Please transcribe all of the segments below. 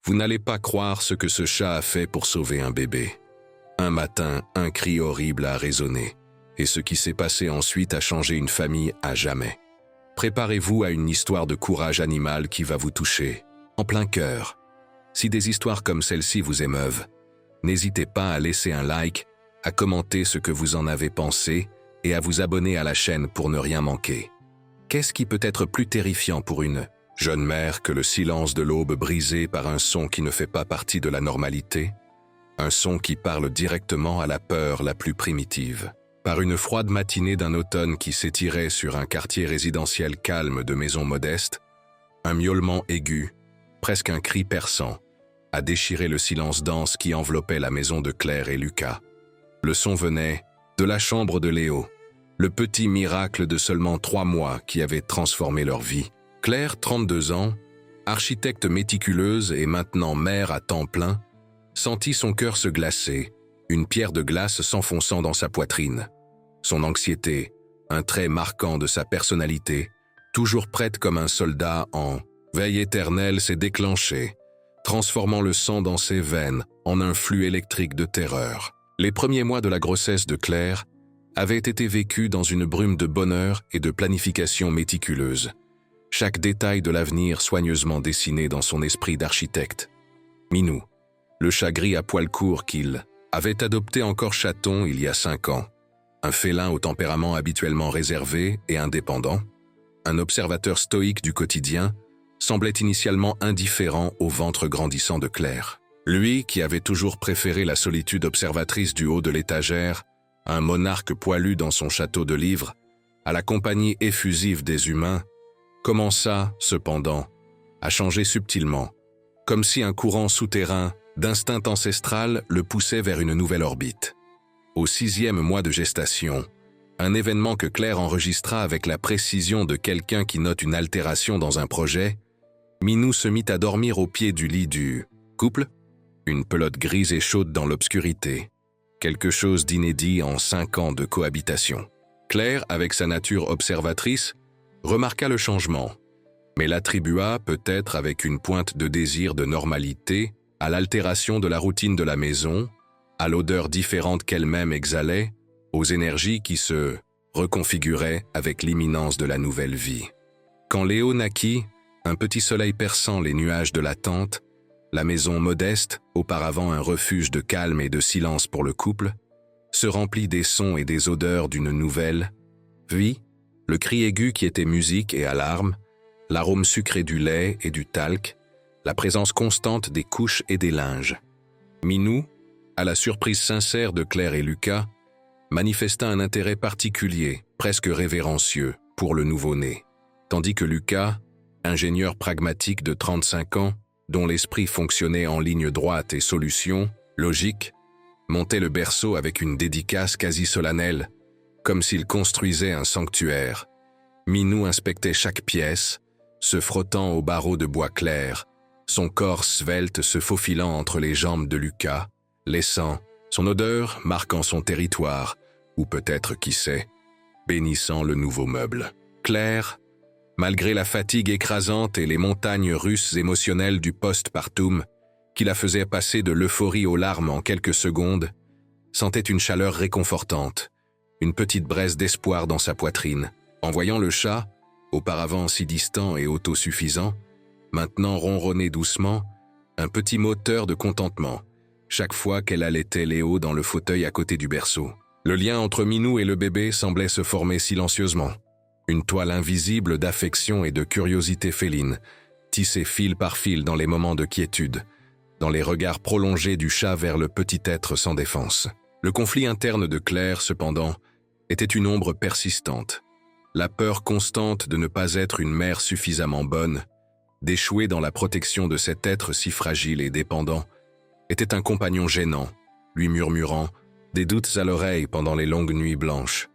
Vous n'allez pas croire ce que ce chat a fait pour sauver un bébé. Un matin, un cri horrible a résonné, et ce qui s'est passé ensuite a changé une famille à jamais. Préparez-vous à une histoire de courage animal qui va vous toucher, en plein cœur. Si des histoires comme celle-ci vous émeuvent, n'hésitez pas à laisser un like, à commenter ce que vous en avez pensé et à vous abonner à la chaîne pour ne rien manquer. Qu'est-ce qui peut être plus terrifiant pour une jeune mère que le silence de l'aube brisé par un son qui ne fait pas partie de la normalité? Un son qui parle directement à la peur la plus primitive. Par une froide matinée d'un automne qui s'étirait sur un quartier résidentiel calme de maisons modestes, un miaulement aigu, presque un cri perçant, a déchiré le silence dense qui enveloppait la maison de Claire et Lucas. Le son venait de la chambre de Léo, le petit miracle de seulement 3 mois qui avait transformé leur vie. Claire, 32 ans, architecte méticuleuse et maintenant mère à temps plein, sentit son cœur se glacer, une pierre de glace s'enfonçant dans sa poitrine. Son anxiété, un trait marquant de sa personnalité, toujours prête comme un soldat en veille éternelle, s'est déclenchée, transformant le sang dans ses veines en un flux électrique de terreur. Les premiers mois de la grossesse de Claire avaient été vécus dans une brume de bonheur et de planification méticuleuse. Chaque détail de l'avenir soigneusement dessiné dans son esprit d'architecte. Minou, le chat gris à poils courts qu'il avait adopté encore chaton il y a 5 ans, un félin au tempérament habituellement réservé et indépendant, un observateur stoïque du quotidien, semblait initialement indifférent au ventre grandissant de Claire. Lui, qui avait toujours préféré la solitude observatrice du haut de l'étagère, un monarque poilu dans son château de livres, à la compagnie effusive des humains, commença, cependant, à changer subtilement, comme si un courant souterrain d'instinct ancestral le poussait vers une nouvelle orbite. Au 6e mois de gestation, un événement que Claire enregistra avec la précision de quelqu'un qui note une altération dans un projet, Minou se mit à dormir au pied du lit du couple, une pelote grise et chaude dans l'obscurité, quelque chose d'inédit en 5 ans de cohabitation. Claire, avec sa nature observatrice, remarqua le changement, mais l'attribua, peut-être avec une pointe de désir de normalité, à l'altération de la routine de la maison, à l'odeur différente qu'elle-même exhalait, aux énergies qui se reconfiguraient avec l'imminence de la nouvelle vie. Quand Léo naquit, un petit soleil perçant les nuages de la tente, la maison modeste, auparavant un refuge de calme et de silence pour le couple, se remplit des sons et des odeurs d'une nouvelle vie, le cri aigu qui était musique et alarme, l'arôme sucré du lait et du talc, la présence constante des couches et des linges. Minou, à la surprise sincère de Claire et Lucas, manifesta un intérêt particulier, presque révérencieux, pour le nouveau-né, tandis que Lucas, ingénieur pragmatique de 35 ans, dont l'esprit fonctionnait en ligne droite et solution, logique, montait le berceau avec une dédicace quasi solennelle, comme s'il construisait un sanctuaire. Minou inspectait chaque pièce, se frottant aux barreaux de bois clair, son corps svelte se faufilant entre les jambes de Lucas, laissant son odeur marquant son territoire, ou peut-être, qui sait, bénissant le nouveau meuble. Claire, malgré la fatigue écrasante et les montagnes russes émotionnelles du postpartum, qui la faisaient passer de l'euphorie aux larmes en quelques secondes, sentait une chaleur réconfortante, une petite braise d'espoir dans sa poitrine. En voyant le chat, auparavant si distant et autosuffisant, maintenant ronronner doucement, un petit moteur de contentement, chaque fois qu'elle allaitait Léo dans le fauteuil à côté du berceau. Le lien entre Minou et le bébé semblait se former silencieusement. Une toile invisible d'affection et de curiosité féline, tissée fil par fil dans les moments de quiétude, dans les regards prolongés du chat vers le petit être sans défense. Le conflit interne de Claire, cependant, était une ombre persistante. La peur constante de ne pas être une mère suffisamment bonne, d'échouer dans la protection de cet être si fragile et dépendant, était un compagnon gênant, lui murmurant des doutes à l'oreille pendant les longues nuits blanches.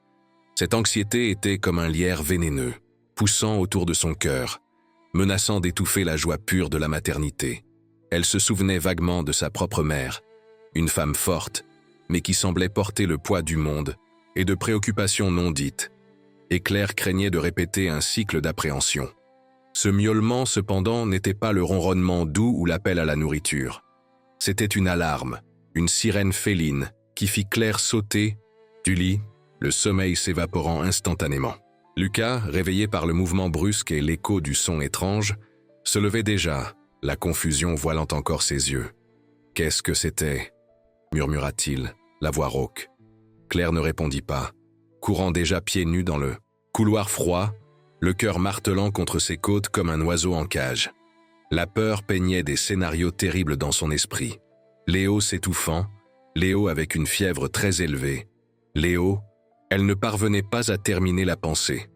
Cette anxiété était comme un lierre vénéneux, poussant autour de son cœur, menaçant d'étouffer la joie pure de la maternité. Elle se souvenait vaguement de sa propre mère, une femme forte, mais qui semblait porter le poids du monde et de préoccupations non dites, et Claire craignait de répéter un cycle d'appréhension. Ce miaulement, cependant, n'était pas le ronronnement doux ou l'appel à la nourriture. C'était une alarme, une sirène féline, qui fit Claire sauter du lit, le sommeil s'évaporant instantanément. Lucas, réveillé par le mouvement brusque et l'écho du son étrange, se levait déjà, la confusion voilant encore ses yeux. « Qu'est-ce que c'était » murmura-t-il, la voix rauque. Claire ne répondit pas, courant déjà pieds nus dans le couloir froid, le cœur martelant contre ses côtes comme un oiseau en cage. La peur peignait des scénarios terribles dans son esprit. Léo s'étouffant, Léo avec une fièvre très élevée. Léo, elle ne parvenait pas à terminer la pensée.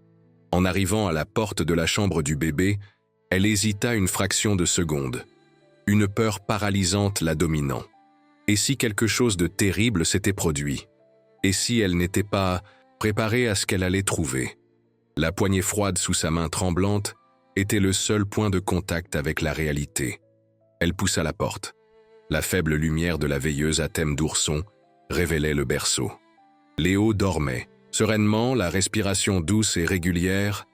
En arrivant à la porte de la chambre du bébé, elle hésita une fraction de seconde. Une peur paralysante la dominant. Et si quelque chose de terrible s'était produit? Et si elle n'était pas préparée à ce qu'elle allait trouver? La poignée froide sous sa main tremblante était le seul point de contact avec la réalité. Elle poussa la porte. La faible lumière de la veilleuse à thème d'ourson révélait le berceau. Léo dormait, sereinement, la respiration douce et régulière,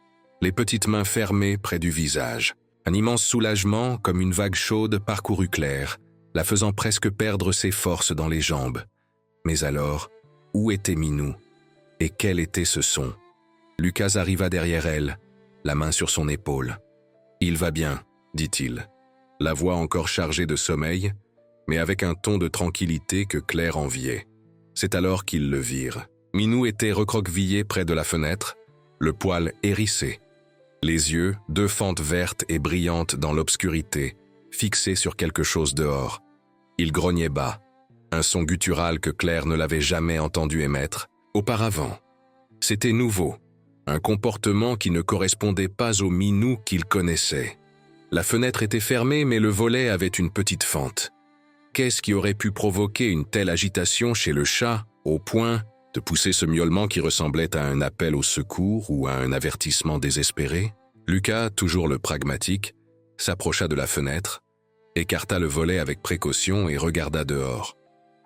les petites mains fermées près du visage. Un immense soulagement, comme une vague chaude, parcourut Claire, la faisant presque perdre ses forces dans les jambes. Mais alors, où était Minou? Et quel était ce son? Lucas arriva derrière elle, la main sur son épaule. « Il va bien », dit-il, la voix encore chargée de sommeil, mais avec un ton de tranquillité que Claire enviait. C'est alors qu'ils le virent. Minou était recroquevillé près de la fenêtre, le poil hérissé. Les yeux, deux fentes vertes et brillantes dans l'obscurité, fixés sur quelque chose dehors. Il grognait bas, un son guttural que Claire ne l'avait jamais entendu émettre auparavant. C'était nouveau, un comportement qui ne correspondait pas au Minou qu'il connaissait. La fenêtre était fermée, mais le volet avait une petite fente. Qu'est-ce qui aurait pu provoquer une telle agitation chez le chat, au point de pousser ce miaulement qui ressemblait à un appel au secours ou à un avertissement désespéré? Lucas, toujours le pragmatique, s'approcha de la fenêtre, écarta le volet avec précaution et regarda dehors.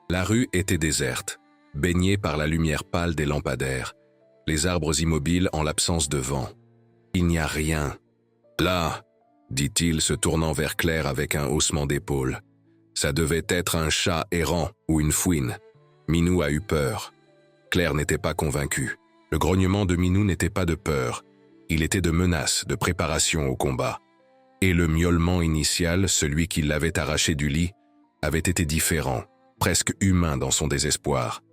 La rue était déserte, baignée par la lumière pâle des lampadaires, les arbres immobiles en l'absence de vent. Il n'y a rien. Là, dit-il, se tournant vers Claire avec un haussement d'épaule. Ça devait être un chat errant ou une fouine. Minou a eu peur. Claire n'était pas convaincue. Le grognement de Minou n'était pas de peur. Il était de menace, de préparation au combat. Et le miaulement initial, celui qui l'avait arraché du lit, avait été différent, presque humain dans son désespoir.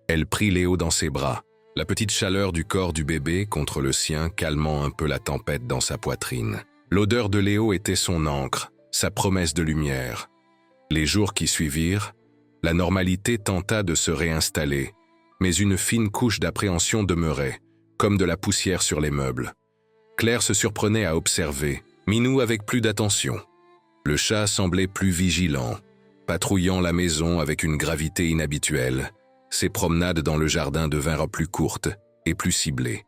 Elle prit Léo dans ses bras, la petite chaleur du corps du bébé contre le sien calmant un peu la tempête dans sa poitrine. L'odeur de Léo était son encre, sa promesse de lumière. Les jours qui suivirent, la normalité tenta de se réinstaller, mais une fine couche d'appréhension demeurait, comme de la poussière sur les meubles. Claire se surprenait à observer, Minou avec plus d'attention. Le chat semblait plus vigilant, patrouillant la maison avec une gravité inhabituelle. Ses promenades dans le jardin devinrent plus courtes et plus ciblées.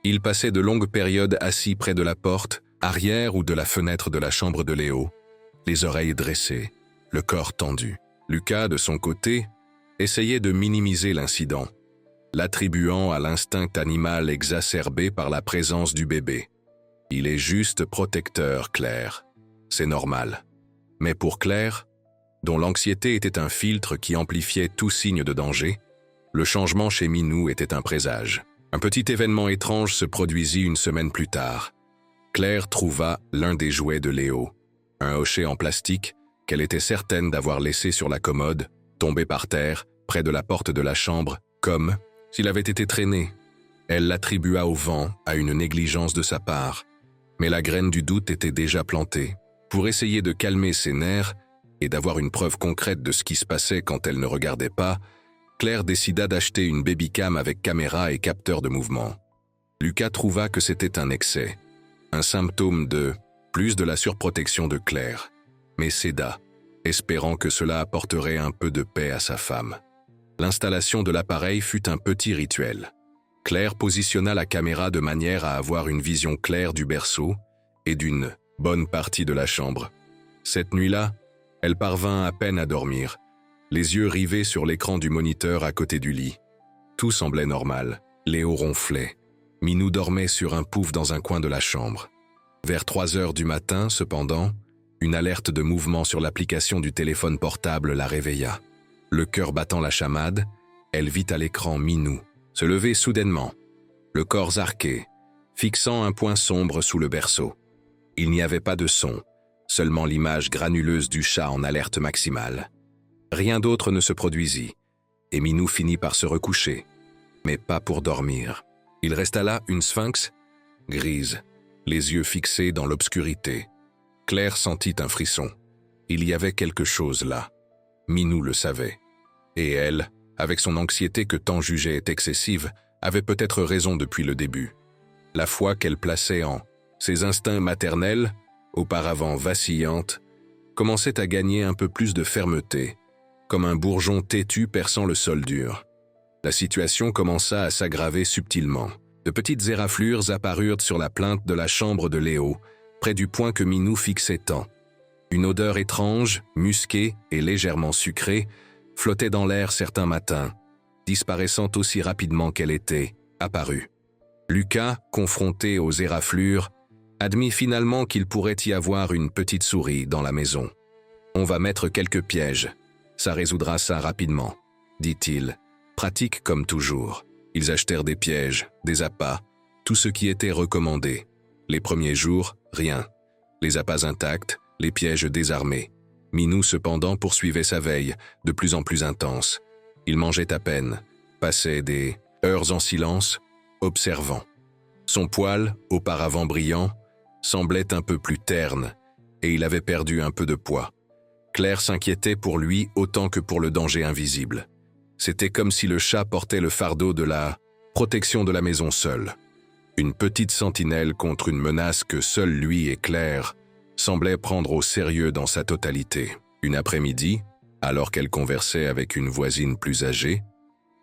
Il passait de longues périodes assis près de la porte, arrière ou de la fenêtre de la chambre de Léo, les oreilles dressées, le corps tendu. Lucas, de son côté, essayait de minimiser l'incident, l'attribuant à l'instinct animal exacerbé par la présence du bébé. Il est juste protecteur, Claire. C'est normal. Mais pour Claire, dont l'anxiété était un filtre qui amplifiait tout signe de danger, le changement chez Minou était un présage. Un petit événement étrange se produisit une semaine plus tard. Claire trouva l'un des jouets de Léo, un hochet en plastique qu'elle était certaine d'avoir laissé sur la commode, tombé par terre, près de la porte de la chambre, comme s'il avait été traîné. Elle l'attribua au vent, à une négligence de sa part. Mais la graine du doute était déjà plantée. Pour essayer de calmer ses nerfs et d'avoir une preuve concrète de ce qui se passait quand elle ne regardait pas, Claire décida d'acheter une babycam avec caméra et capteur de mouvement. Lucas trouva que c'était un excès, un symptôme de plus de la surprotection de Claire, mais céda, espérant que cela apporterait un peu de paix à sa femme. L'installation de l'appareil fut un petit rituel. Claire positionna la caméra de manière à avoir une vision claire du berceau et d'une bonne partie de la chambre. Cette nuit-là, elle parvint à peine à dormir, les yeux rivés sur l'écran du moniteur à côté du lit. Tout semblait normal. Léo ronflait. Minou dormait sur un pouf dans un coin de la chambre. Vers 3 heures du matin, cependant, une alerte de mouvement sur l'application du téléphone portable la réveilla. Le cœur battant la chamade, elle vit à l'écran Minou se lever soudainement, le corps arqué, fixant un point sombre sous le berceau. Il n'y avait pas de son, seulement l'image granuleuse du chat en alerte maximale. Rien d'autre ne se produisit, et Minou finit par se recoucher, mais pas pour dormir. Il resta là une sphinx, grise, les yeux fixés dans l'obscurité. Claire sentit un frisson. Il y avait quelque chose là. Minou le savait. Et elle, avec son anxiété que tant jugeait excessive, avait peut-être raison depuis le début. La foi qu'elle plaçait en ses instincts maternels, auparavant vacillantes, commençait à gagner un peu plus de fermeté, comme un bourgeon têtu perçant le sol dur. La situation commença à s'aggraver subtilement. De petites éraflures apparurent sur la plinthe de la chambre de Léo, près du point que Minou fixait tant. Une odeur étrange, musquée et légèrement sucrée, flottait dans l'air certains matins, disparaissant aussi rapidement qu'elle était apparue. Lucas, confronté aux éraflures, admit finalement qu'il pourrait y avoir une petite souris dans la maison. « On va mettre quelques pièges, ça résoudra ça rapidement », dit-il, pratique comme toujours. Ils achetèrent des pièges, des appâts, tout ce qui était recommandé. Les premiers jours, rien. Les appâts intacts, les pièges désarmés. Minou cependant poursuivait sa veille, de plus en plus intense. Il mangeait à peine, passait des heures en silence, observant. Son poil, auparavant brillant, semblait un peu plus terne, et il avait perdu un peu de poids. Claire s'inquiétait pour lui autant que pour le danger invisible. C'était comme si le chat portait le fardeau de la protection de la maison seule. Une petite sentinelle contre une menace que seul lui et Claire semblaient prendre au sérieux dans sa totalité. Une après-midi, alors qu'elle conversait avec une voisine plus âgée,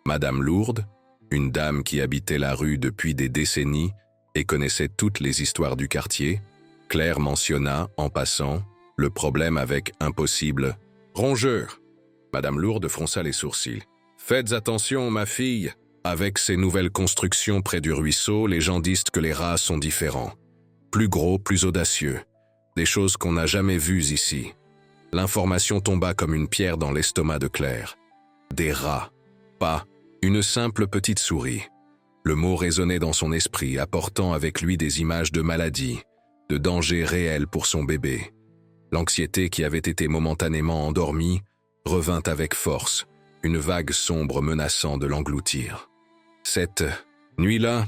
Madame Lourdes, une dame qui habitait la rue depuis des décennies et connaissait toutes les histoires du quartier, Claire mentionna, en passant, le problème avec un possible « rongeur ». Madame Lourdes fronça les sourcils. « Faites attention, ma fille. Avec ces nouvelles constructions près du ruisseau, les gens disent que les rats sont différents. Plus gros, plus audacieux. Des choses qu'on n'a jamais vues ici. » L'information tomba comme une pierre dans l'estomac de Claire. Des rats. Pas une simple petite souris. Le mot résonnait dans son esprit, apportant avec lui des images de maladie, de danger réel pour son bébé. L'anxiété qui avait été momentanément endormie revint avec force, une vague sombre menaçant de l'engloutir. Cette nuit-là,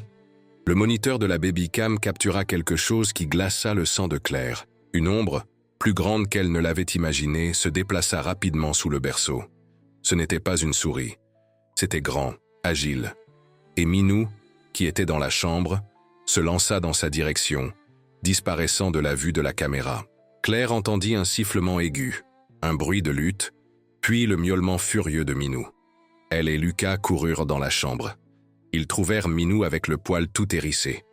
le moniteur de la babycam captura quelque chose qui glaça le sang de Claire. Une ombre, plus grande qu'elle ne l'avait imaginé, se déplaça rapidement sous le berceau. Ce n'était pas une souris. C'était grand, agile. Et Minou, qui était dans la chambre, se lança dans sa direction, disparaissant de la vue de la caméra. Claire entendit un sifflement aigu, un bruit de lutte, puis le miaulement furieux de Minou. Elle et Lucas coururent dans la chambre. Ils trouvèrent Minou avec le poil tout hérissé,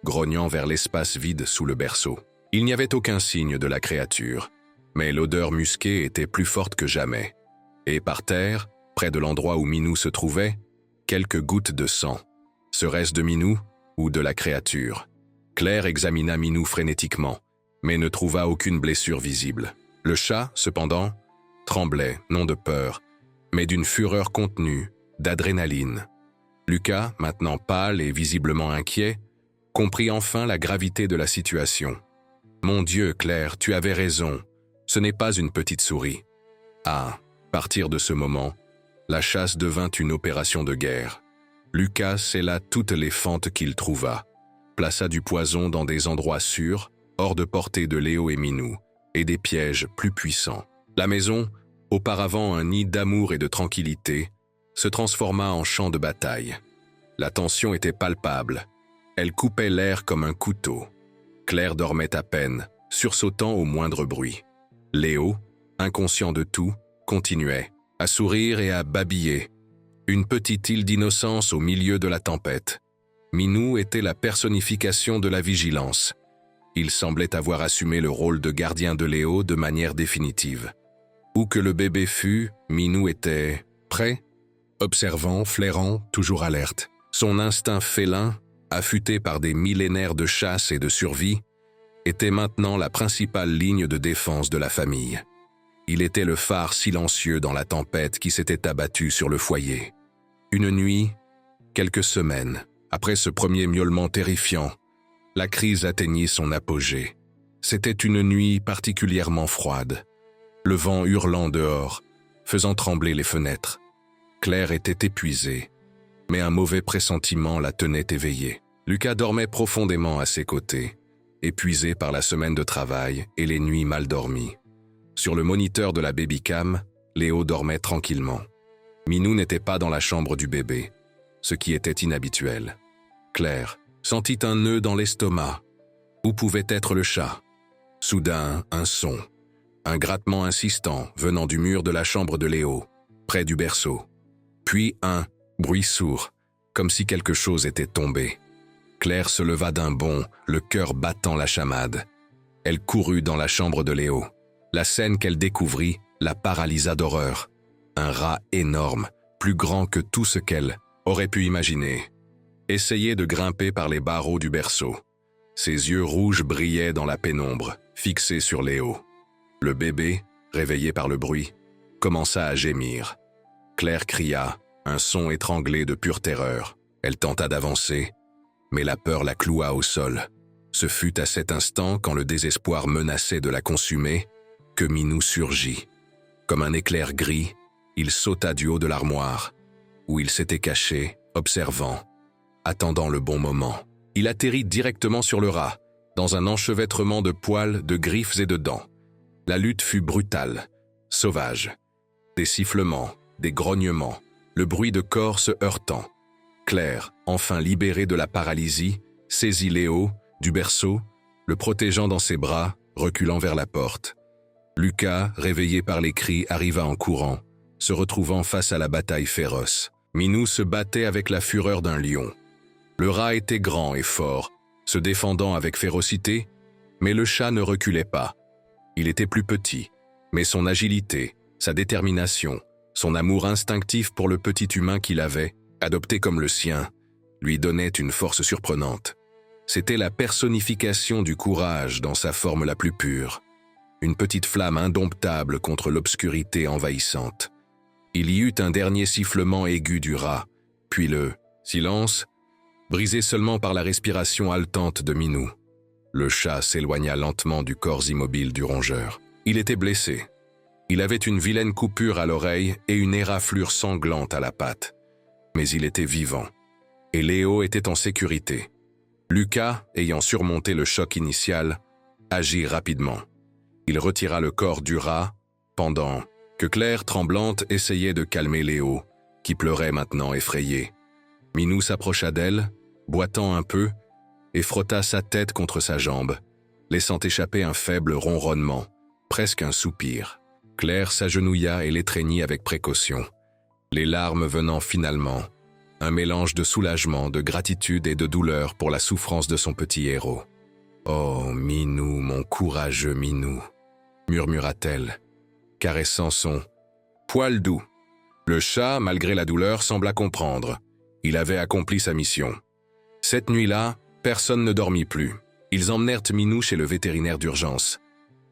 grognant vers l'espace vide sous le berceau. Il n'y avait aucun signe de la créature, mais l'odeur musquée était plus forte que jamais. Et par terre, près de l'endroit où Minou se trouvait, quelques gouttes de sang. Serait-ce de Minou ou de la créature? Claire examina Minou frénétiquement, mais ne trouva aucune blessure visible. Le chat, cependant, tremblait, non de peur, mais d'une fureur contenue, d'adrénaline. Lucas, maintenant pâle et visiblement inquiet, comprit enfin la gravité de la situation. « Mon Dieu, Claire, tu avais raison, ce n'est pas une petite souris. » À partir de ce moment, la chasse devint une opération de guerre. Lucas scella toutes les fentes qu'il trouva, plaça du poison dans des endroits sûrs, hors de portée de Léo et Minou, et des pièges plus puissants. La maison, auparavant un nid d'amour et de tranquillité, se transforma en champ de bataille. La tension était palpable. Elle coupait l'air comme un couteau. Claire dormait à peine, sursautant au moindre bruit. Léo, inconscient de tout, continuait, à sourire et à babiller. Une petite île d'innocence au milieu de la tempête. Minou était la personnification de la vigilance. Il semblait avoir assumé le rôle de gardien de Léo de manière définitive. Où que le bébé fût, Minou était prêt, observant, flairant, toujours alerte. Son instinct félin, affûté par des millénaires de chasse et de survie, était maintenant la principale ligne de défense de la famille. Il était le phare silencieux dans la tempête qui s'était abattue sur le foyer. Une nuit, quelques semaines, après ce premier miaulement terrifiant, la crise atteignit son apogée. C'était une nuit particulièrement froide, le vent hurlant dehors, faisant trembler les fenêtres. Claire était épuisée, mais un mauvais pressentiment la tenait éveillée. Lucas dormait profondément à ses côtés, épuisé par la semaine de travail et les nuits mal dormies. Sur le moniteur de la babycam, Léo dormait tranquillement. Minou n'était pas dans la chambre du bébé, ce qui était inhabituel. Claire sentit un nœud dans l'estomac. Où pouvait être le chat? Soudain, un son, un grattement insistant venant du mur de la chambre de Léo, près du berceau. Puis un bruit sourd, comme si quelque chose était tombé. Claire se leva d'un bond, le cœur battant la chamade. Elle courut dans la chambre de Léo. La scène qu'elle découvrit la paralysa d'horreur. Un rat énorme, plus grand que tout ce qu'elle aurait pu imaginer, essayait de grimper par les barreaux du berceau. Ses yeux rouges brillaient dans la pénombre, fixés sur Léo. Le bébé, réveillé par le bruit, commença à gémir. Claire cria, un son étranglé de pure terreur. Elle tenta d'avancer, mais la peur la cloua au sol. Ce fut à cet instant, quand le désespoir menaçait de la consumer, que Minou surgit. Comme un éclair gris, il sauta du haut de l'armoire, où il s'était caché, observant, attendant le bon moment. Il atterrit directement sur le rat, dans un enchevêtrement de poils, de griffes et de dents. La lutte fut brutale, sauvage. Des sifflements, des grognements, le bruit de corps se heurtant. Claire, enfin libérée de la paralysie, saisit Léo, du berceau, le protégeant dans ses bras, reculant vers la porte. Lucas, réveillé par les cris, arriva en courant, se retrouvant face à la bataille féroce. Minou se battait avec la fureur d'un lion. Le rat était grand et fort, se défendant avec férocité, mais le chat ne reculait pas. Il était plus petit, mais son agilité, sa détermination, son amour instinctif pour le petit humain qu'il avait, adopté comme le sien, lui donnaient une force surprenante. C'était la personnification du courage dans sa forme la plus pure. Une petite flamme indomptable contre l'obscurité envahissante. Il y eut un dernier sifflement aigu du rat, puis le silence, brisé seulement par la respiration haletante de Minou. Le chat s'éloigna lentement du corps immobile du rongeur. Il était blessé. Il avait une vilaine coupure à l'oreille et une éraflure sanglante à la patte. Mais il était vivant. Et Léo était en sécurité. Lucas, ayant surmonté le choc initial, agit rapidement. Il retira le corps du rat, pendant que Claire, tremblante, essayait de calmer Léo, qui pleurait maintenant effrayé. Minou s'approcha d'elle, boitant un peu, et frotta sa tête contre sa jambe, laissant échapper un faible ronronnement, presque un soupir. Claire s'agenouilla et l'étreignit avec précaution, les larmes venant finalement, un mélange de soulagement, de gratitude et de douleur pour la souffrance de son petit héros. « Oh, Minou, mon courageux Minou !» murmura-t-elle, caressant son poil doux. Le chat, malgré la douleur, sembla comprendre. Il avait accompli sa mission. Cette nuit-là, personne ne dormit plus. Ils emmenèrent Minou chez le vétérinaire d'urgence.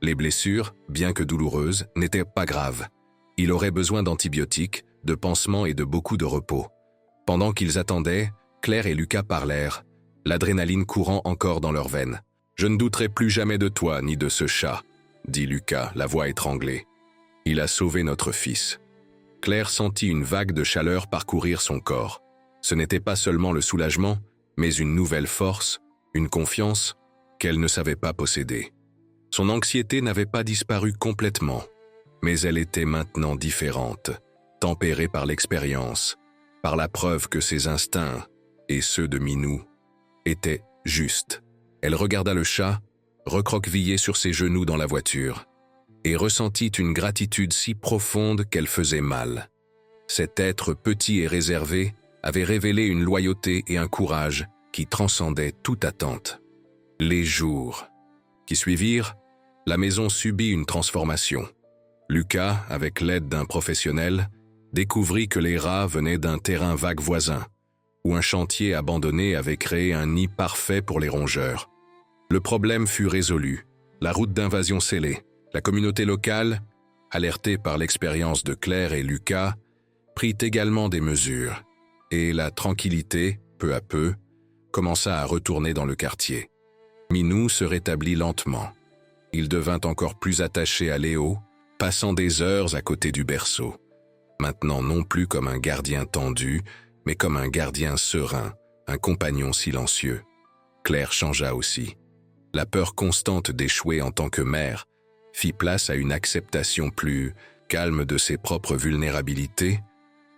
Les blessures, bien que douloureuses, n'étaient pas graves. Il aurait besoin d'antibiotiques, de pansements et de beaucoup de repos. Pendant qu'ils attendaient, Claire et Lucas parlèrent, l'adrénaline courant encore dans leurs veines. « Je ne douterai plus jamais de toi ni de ce chat », dit Lucas, la voix étranglée. « Il a sauvé notre fils. » Claire sentit une vague de chaleur parcourir son corps. Ce n'était pas seulement le soulagement, mais une nouvelle force, une confiance qu'elle ne savait pas posséder. Son anxiété n'avait pas disparu complètement, mais elle était maintenant différente, tempérée par l'expérience, par la preuve que ses instincts, et ceux de Minou, étaient justes. Elle regarda le chat, recroquevillé sur ses genoux dans la voiture, et ressentit une gratitude si profonde qu'elle faisait mal. Cet être petit et réservé avait révélé une loyauté et un courage qui transcendaient toute attente. Les jours qui suivirent, la maison subit une transformation. Lucas, avec l'aide d'un professionnel, découvrit que les rats venaient d'un terrain vague voisin, où un chantier abandonné avait créé un nid parfait pour les rongeurs. Le problème fut résolu, la route d'invasion scellée. La communauté locale, alertée par l'expérience de Claire et Lucas, prit également des mesures, et la tranquillité, peu à peu, commença à retourner dans le quartier. Minou se rétablit lentement. Il devint encore plus attaché à Léo, passant des heures à côté du berceau. Maintenant non plus comme un gardien tendu, mais comme un gardien serein, un compagnon silencieux. Claire changea aussi. La peur constante d'échouer en tant que mère fit place à une acceptation plus calme de ses propres vulnérabilités,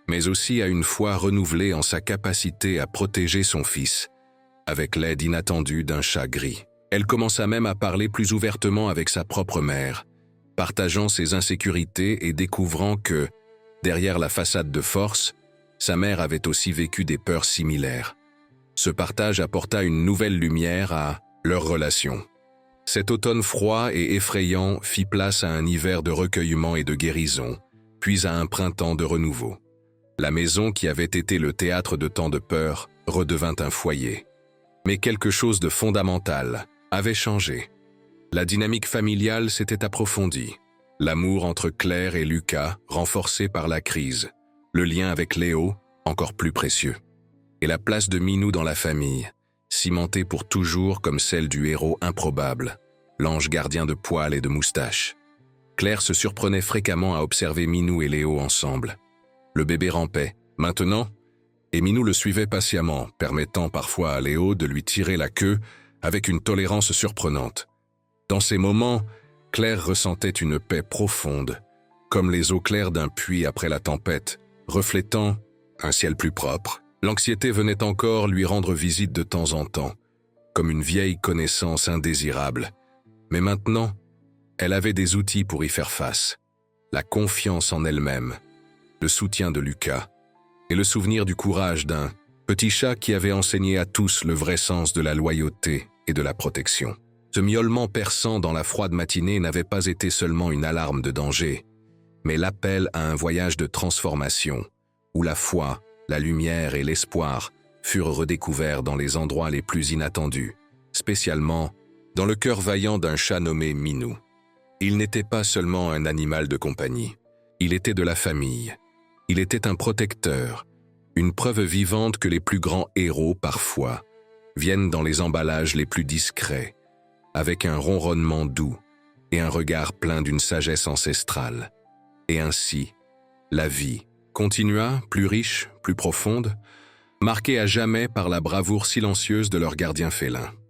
mais aussi à une foi renouvelée en sa capacité à protéger son fils, avec l'aide inattendue d'un chat gris. Elle commença même à parler plus ouvertement avec sa propre mère, partageant ses insécurités et découvrant que, derrière la façade de force, sa mère avait aussi vécu des peurs similaires. Ce partage apporta une nouvelle lumière à leur relation. Cet automne froid et effrayant fit place à un hiver de recueillement et de guérison, puis à un printemps de renouveau. La maison qui avait été le théâtre de tant de peur redevint un foyer. Mais quelque chose de fondamental avait changé. La dynamique familiale s'était approfondie. L'amour entre Claire et Lucas, renforcé par la crise. Le lien avec Léo, encore plus précieux. Et la place de Minou dans la famille, cimentée pour toujours comme celle du héros improbable, l'ange gardien de poils et de moustaches. Claire se surprenait fréquemment à observer Minou et Léo ensemble. Le bébé rampait, maintenant, et Minou le suivait patiemment, permettant parfois à Léo de lui tirer la queue avec une tolérance surprenante. Dans ces moments, Claire ressentait une paix profonde, comme les eaux claires d'un puits après la tempête, reflétant un ciel plus propre. L'anxiété venait encore lui rendre visite de temps en temps, comme une vieille connaissance indésirable. Mais maintenant, elle avait des outils pour y faire face. La confiance en elle-même, le soutien de Lucas, et le souvenir du courage d'un petit chat qui avait enseigné à tous le vrai sens de la loyauté et de la protection. Ce miaulement perçant dans la froide matinée n'avait pas été seulement une alarme de danger, mais l'appel à un voyage de transformation, où la foi, la lumière et l'espoir furent redécouverts dans les endroits les plus inattendus, spécialement dans le cœur vaillant d'un chat nommé Minou. Il n'était pas seulement un animal de compagnie, il était de la famille. Il était un protecteur, une preuve vivante que les plus grands héros, parfois, viennent dans les emballages les plus discrets, avec un ronronnement doux et un regard plein d'une sagesse ancestrale. Et ainsi, la vie continua, plus riche, plus profonde, marquée à jamais par la bravoure silencieuse de leur gardien félin.